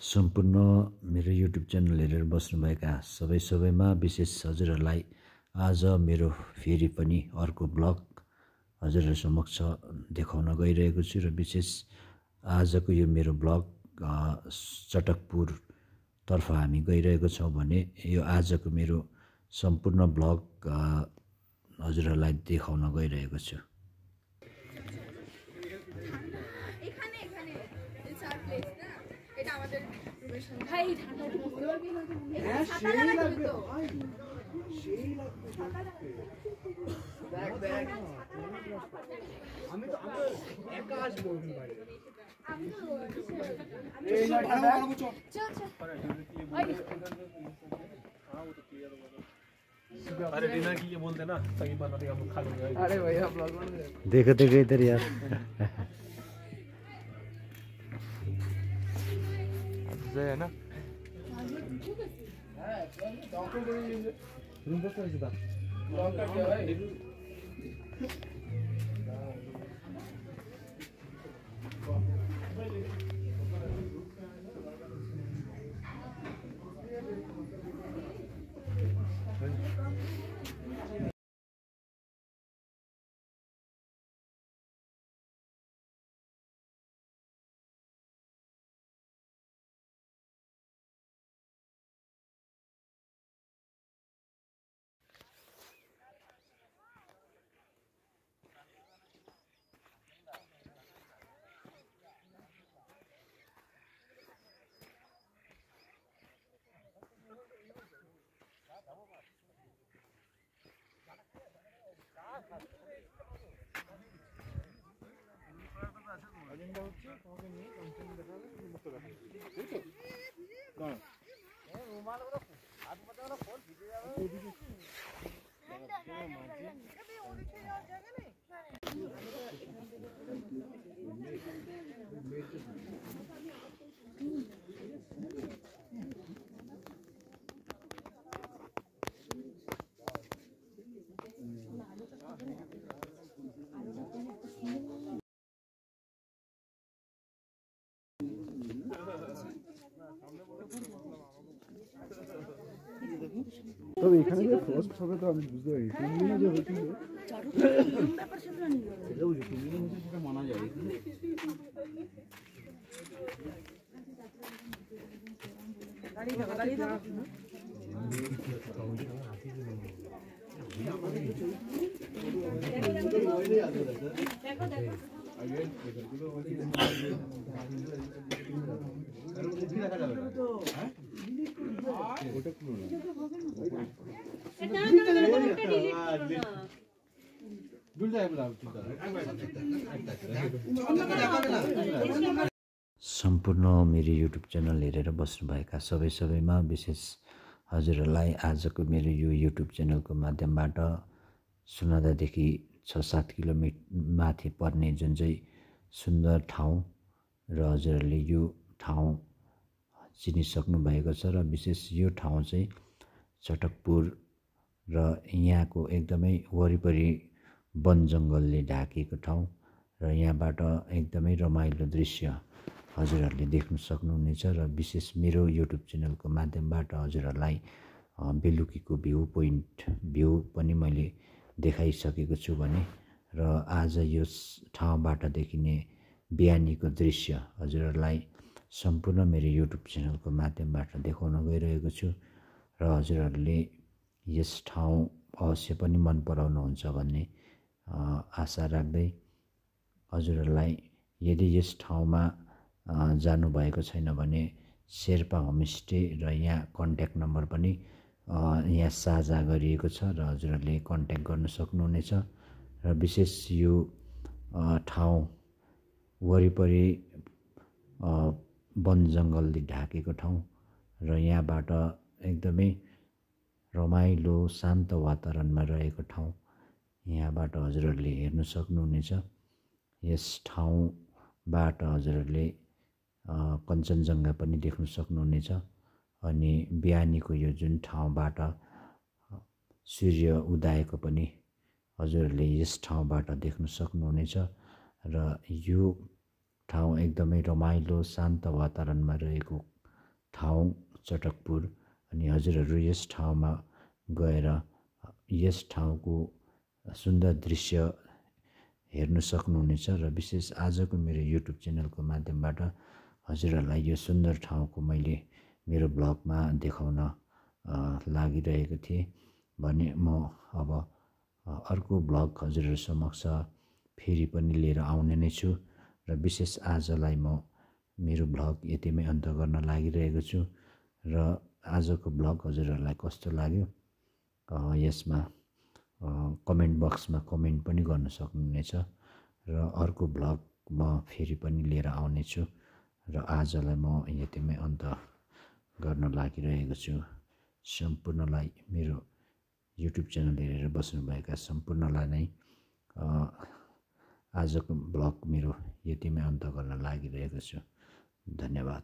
सम्पूर्ण मेरो YouTube channel हेरेर बस्नुभएका सबैमा विशेष हजुरहरूलाई आज मेरो फेरि पनि अर्को ब्लग हजुरहरू समक्ष देखाउन गइरहेको छु र विशेष आजको यो मेरो ब्लग चटकपुर तर्फ हामी गइरहेको छौं भने यो आजको मेरो सम्पूर्ण ब्लग हजुरहरूलाई देखाउन गइरहेको छु। अरे रीना की ये बोलते ना सही बना दिया हम खा लेंगे। अरे भैया ब्लॉग बन गया। देखो इधर यार है ना তবে এখানে যে ফার্স্ট হবে তো আমি বুঝতে পারি তুমি যে হচ্ছে ব্যাপার সেটা জানি এটা বুঝি তুমি হচ্ছে সেটা মানা যায় দাঁড়িয়ে থাকো सम्पूर्ण मेरो युट्युब च्यानल हेरेर बस्नुभएका सबैमा विशेष हजुरहरूलाई आजको मेरो यो युट्युब च्यानलको माध्यमबाट सुनादादेखि 6-7 किलोमिटर माथि पर्ने जुन चाहिँ सुन्दर ठाउँ र हजुरहरूले यो ठाउँ चिनिसक्नु भएको छ र विशेष यो ठाउँ चाहिँ चटकपुर र यहाँको एकदमै वरिपरि वन जङ्गलले ढाकिएको ठाउँ र यहाँबाट एकदमै रमाइलो दृश्य हजुरहरूले देख्न सक्नुहुनेछ र विशेष मेरो युट्युब च्यानलको माध्यमबाट हजुरहरूलाई बेलुकीको भ्यू पनि मैले देखाइसकेको छु भने र आज यो ठाउँबाट देखिने बिहानीको दृश्य हजुरहरूलाई सम्पूर्ण मेरो युट्युब च्यानलको माध्यमबाट देखाउन गइरहेको छु र हजुरहरूले यस ठाउँ अवश्य पनि मन पराउनुहुन्छ भन्ने आशा राख्दै हजुरहरूलाई यदि यस ठाउँमा जानुभएको छैन भने शेर्पा होमस्टे र यहाँ कन्ट्याक्ट नम्बर पनि यहाँ साझा गरिएको छ र हजुरहरूले कन्ट्याक्ट गर्न सक्नुहुनेछ र विशेष यो ठाउँ वरिपरि वन जङ्गलले ढाकेको ठाउँ र यहाँबाट एकदमै रमाइलो शान्त वातावरणमा रहेको ठाउँ यहाँबाट हजुरहरूले हेर्न सक्नुहुनेछ। यस ठाउँबाट हजुरहरूले कञ्चनजङ्घा पनि देख्न सक्नुहुनेछ अनि बिहानीको यो जुन ठाउँबाट सूर्य उदाएको पनि हजुरहरूले यस ठाउँबाट देख्न सक्नुहुनेछ र यो ठाउँ एकदमै रमाइलो शान्त वातावरणमा रहेको ठाउँ चटकपुर। अनि हजुरहरू यस ठाउँमा गएर यस ठाउँको सुन्दर दृश्य हेर्न सक्नुहुनेछ र विशेष आजको मेरो युट्युब च्यानलको माध्यमबाट हजुरहरूलाई यो सुन्दर ठाउँको मैले मेरो ब्लगमा देखाउन लागिरहेको थिएँ भने म अब अर्को ब्लग हजुरहरू समक्ष फेरि पनि लिएर आउने नै छु र विशेष आजलाई म मेरो ब्लग यतिमै अन्त गर्न लागिरहेको छु र आजको ब्लग हजुरहरूलाई कस्तो लाग्यो यसमा कमेन्ट बक्समा कमेन्ट पनि गर्न सक्नुहुनेछ र अर्को ब्लग म फेरि पनि लिएर आउनेछु र आजलाई म यतिमै अन्त गर्न लागिरहेको छु। सम्पूर्णलाई मेरो युट्युब च्यानल हेरेर बस्नुभएका सम्पूर्णलाई नै आजको ब्लग मेरो यतिमै अन्त गर्न लागिरहेको छु। धन्यवाद।